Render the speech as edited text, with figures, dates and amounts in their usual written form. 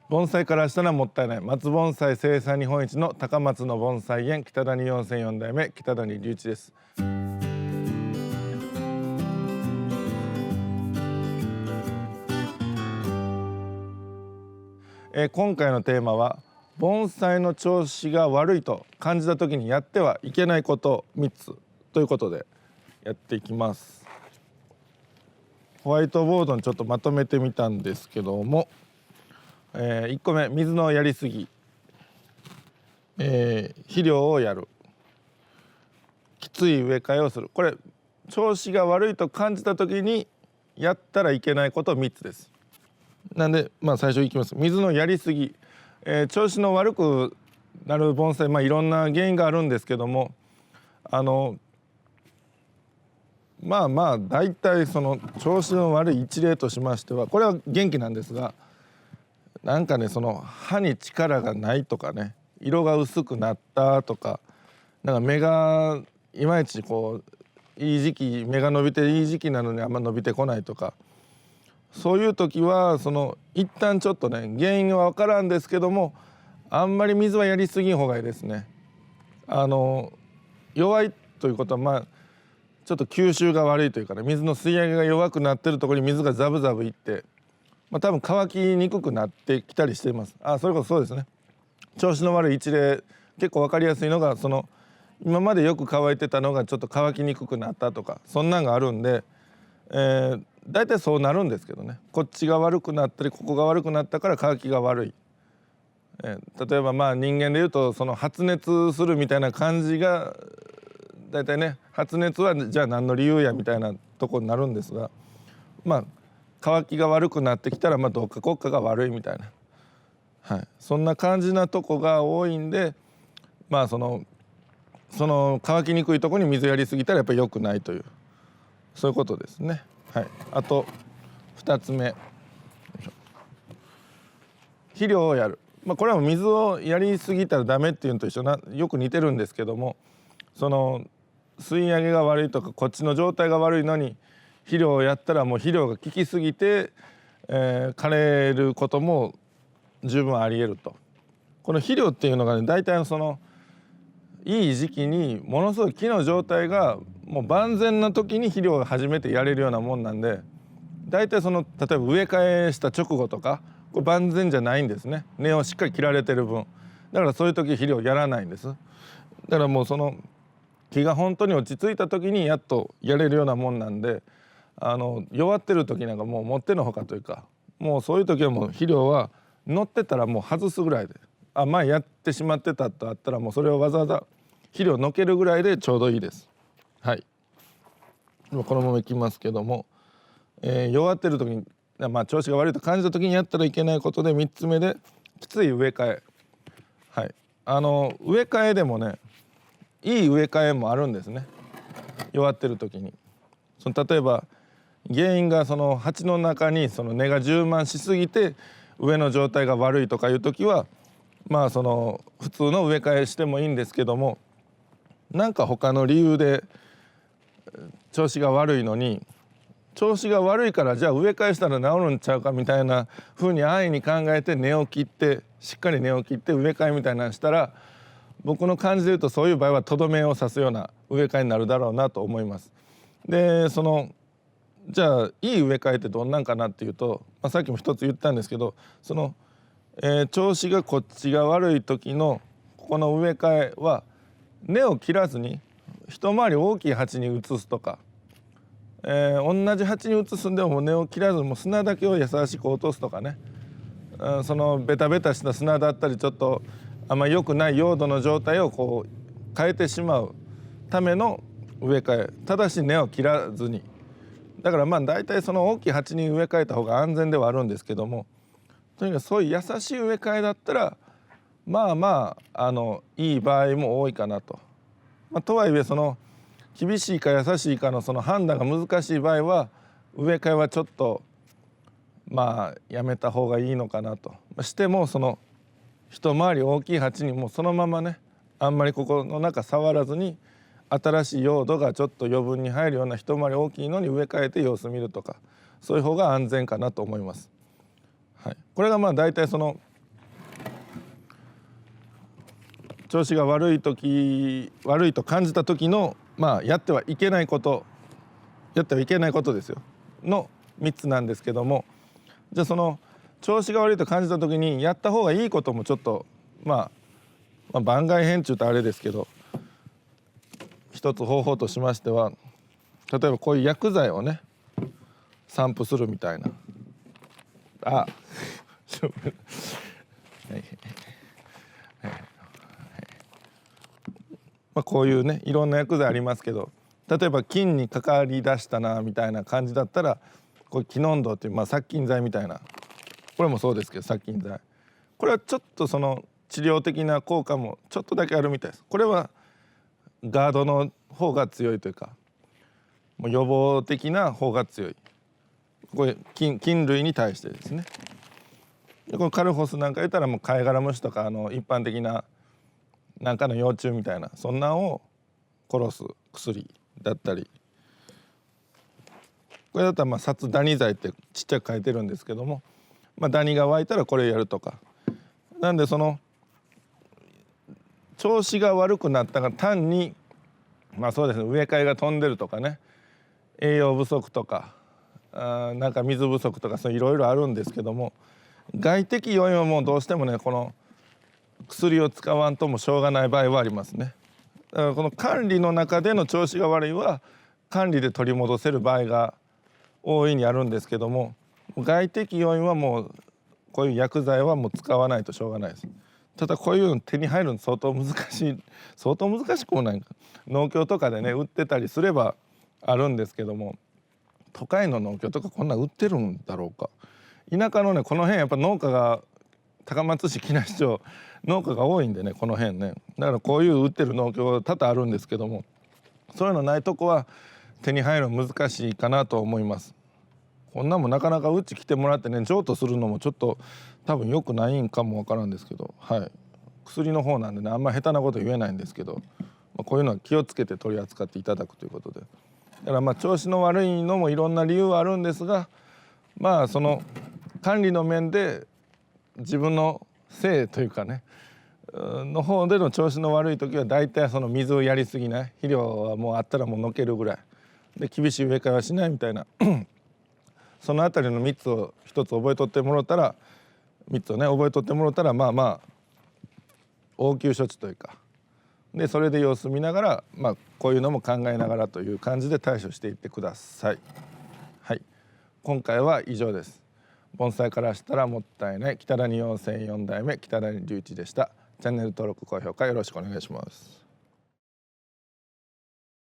盆栽からしたらもったいない松盆栽生産日本一の高松の盆栽園北谷4世4代目北谷隆一です。今回のテーマは盆栽の調子が悪いと感じた時にやってはいけないこと3つということでやっていきます。ホワイトボードにちょっとまとめてみたんですけども、1個目、水のやりすぎ、肥料をやる、きつい植え替えをする。これ調子が悪いと感じた時にやったらいけないこと3つです。なんで最初いきます。水のやりすぎ、調子の悪くなる盆栽、いろんな原因があるんですけども、大体その調子の悪い一例としましては、これは元気なんですが、なんかね、その葉に力がないとかね、色が薄くなったとか、なんか芽がいまいちいい時期、芽が伸びていい時期なのにあんま伸びてこないとか、そういう時は一旦ちょっとね、原因は分からんですけども、あんまり水はやりすぎん方がいいですね。弱いということはちょっと吸収が悪いというかね、水の吸い上げが弱くなってるところに水がザブザブいって、多分乾きにくくなってきたりしています。それこそそうですね。調子の悪い一例、結構分かりやすいのが、今までよく乾いてたのがちょっと乾きにくくなったとか、そんなんがあるんで、大体そうなるんですけどね。こっちが悪くなったり、ここが悪くなったから乾きが悪い。例えば人間でいうと発熱するみたいな感じが大体ね、発熱はじゃあ何の理由やみたいなとこになるんですが、乾きが悪くなってきたらどっかこっかが悪いみたいな、そんな感じなとこが多いんで、その乾きにくいとこに水やりすぎたらやっぱり良くないという、そういうことですね。あと2つ目、肥料をやる。これは水をやりすぎたらダメっていうのと一緒な、よく似てるんですけども、吸い上げが悪いとかこっちの状態が悪いのに肥料をやったらもう肥料が効きすぎて、枯れることも十分ありえると。この肥料っていうのがね、大体いい時期にものすごい木の状態がもう万全な時に肥料が初めてやれるようなもんなんで、大体例えば植え替えした直後とか、これ万全じゃないんですね。根をしっかり切られてる分。だからそういう時肥料やらないんです。だからもう木が本当に落ち着いた時にやっとやれるようなもんなんで、弱ってる時なんかもうもってのほかというか、もうそういう時はもう肥料は乗ってたらもう外すぐらいで、前やってしまってたとあったらもうそれをわざわざ肥料のけるぐらいでちょうどいいです。このままいきますけども、弱ってる時に調子が悪いと感じた時にやったらいけないことで3つ目で、きつい植え替え。植え替えでもね、いい植え替えもあるんですね。弱ってる時に例えば原因が鉢の中に根が充満しすぎて上の状態が悪いとかいう時は普通の植え替えしてもいいんですけども、なんか他の理由で調子が悪いのに、調子が悪いからじゃあ植え替えしたら治るんちゃうかみたいな風に安易に考えて根を切って、しっかり根を切って植え替えみたいなのしたら、僕の感じで言うとそういう場合はとどめを刺すような植え替えになるだろうなと思います。でじゃあいい植え替えってどんなんかなっていうと、さっきも一つ言ったんですけど、調子がこっちが悪い時のここの植え替えは根を切らずに一回り大きい鉢に移すとか、同じ鉢に移すんでも根を切らずもう砂だけを優しく落とすとかね、ベタベタした砂だったりちょっとあんまり良くない用土の状態を変えてしまうための植え替え、ただし根を切らずに。だから大体大きい鉢に植え替えた方が安全ではあるんですけども、とにかくそういう優しい植え替えだったらいい場合も多いかなと。とはいえ厳しいか優しいかの判断が難しい場合は植え替えはちょっとやめた方がいいのかなと。しても一回り大きい鉢にもそのままね、あんまりここの中触らずに新しい用土がちょっと余分に入るような一回り大きいのに植え替えて様子見るとか、そういう方が安全かなと思います。これが大体調子が悪いと感じた時の、やってはいけないことですよの3つなんですけども、じゃあその調子が悪いと感じた時にやった方がいいこともちょっと番外編中とあれですけど、一つ方法としましては、例えばこういう薬剤をね散布するみたいなこういうねいろんな薬剤ありますけど、例えば菌にかかりだしたなみたいな感じだったら、これキノンドっていう殺菌剤みたいな、これもそうですけど殺菌剤、これはちょっとその治療的な効果もちょっとだけあるみたいです。これはガードの方が強いというか、もう予防的な方が強い、これ菌類に対してですね。でこのカルホスなんか言ったらもうカエガラムシとか一般的ななんかの幼虫みたいな、そんなんを殺す薬だったり、これだったら殺ダニ剤ってちっちゃく書いてるんですけども、ダニが湧いたらこれやるとか。なんでその調子が悪くなったが単にそうですね、植え替えが飛んでるとかね、栄養不足とかなんか水不足とかいろいろあるんですけども、外的要因はもうどうしてもねこの薬を使わんともしょうがない場合はありますね。だからこの管理の中での調子が悪いは管理で取り戻せる場合が大いにあるんですけども、外的要因はもうこういう薬剤はもう使わないとしょうがないです。ただこういうの手に入るの相当難しくもないか、農協とかでね売ってたりすればあるんですけども、都会の農協とかこんなん売ってるんだろうか。田舎のねこの辺やっぱ農家が高松市木梨町農家が多いんでね、この辺ね、だからこういう売ってる農協多々あるんですけども、そういうのないとこは手に入るの難しいかなと思います。こんなもなかなかうち来てもらってね譲渡するのもちょっと多分良くないんかもわからんですけど、薬の方なんでねあんま下手なこと言えないんですけど、こういうのは気をつけて取り扱っていただくということで、だから調子の悪いのもいろんな理由はあるんですが、その管理の面で自分のせいというかねの方での調子の悪い時は大体その水をやりすぎない、肥料はもうあったらもうのけるぐらいで厳しい植え替えはしないみたいなそのあたりの3つを1つ覚えとってもらったら、3つをね覚えとってもらったら応急処置というかで、それで様子見ながらこういうのも考えながらという感じで対処していってください。今回は以上です。盆栽からしたらもったいない北谷養成4代目北谷隆一でした。チャンネル登録高評価よろしくお願いします。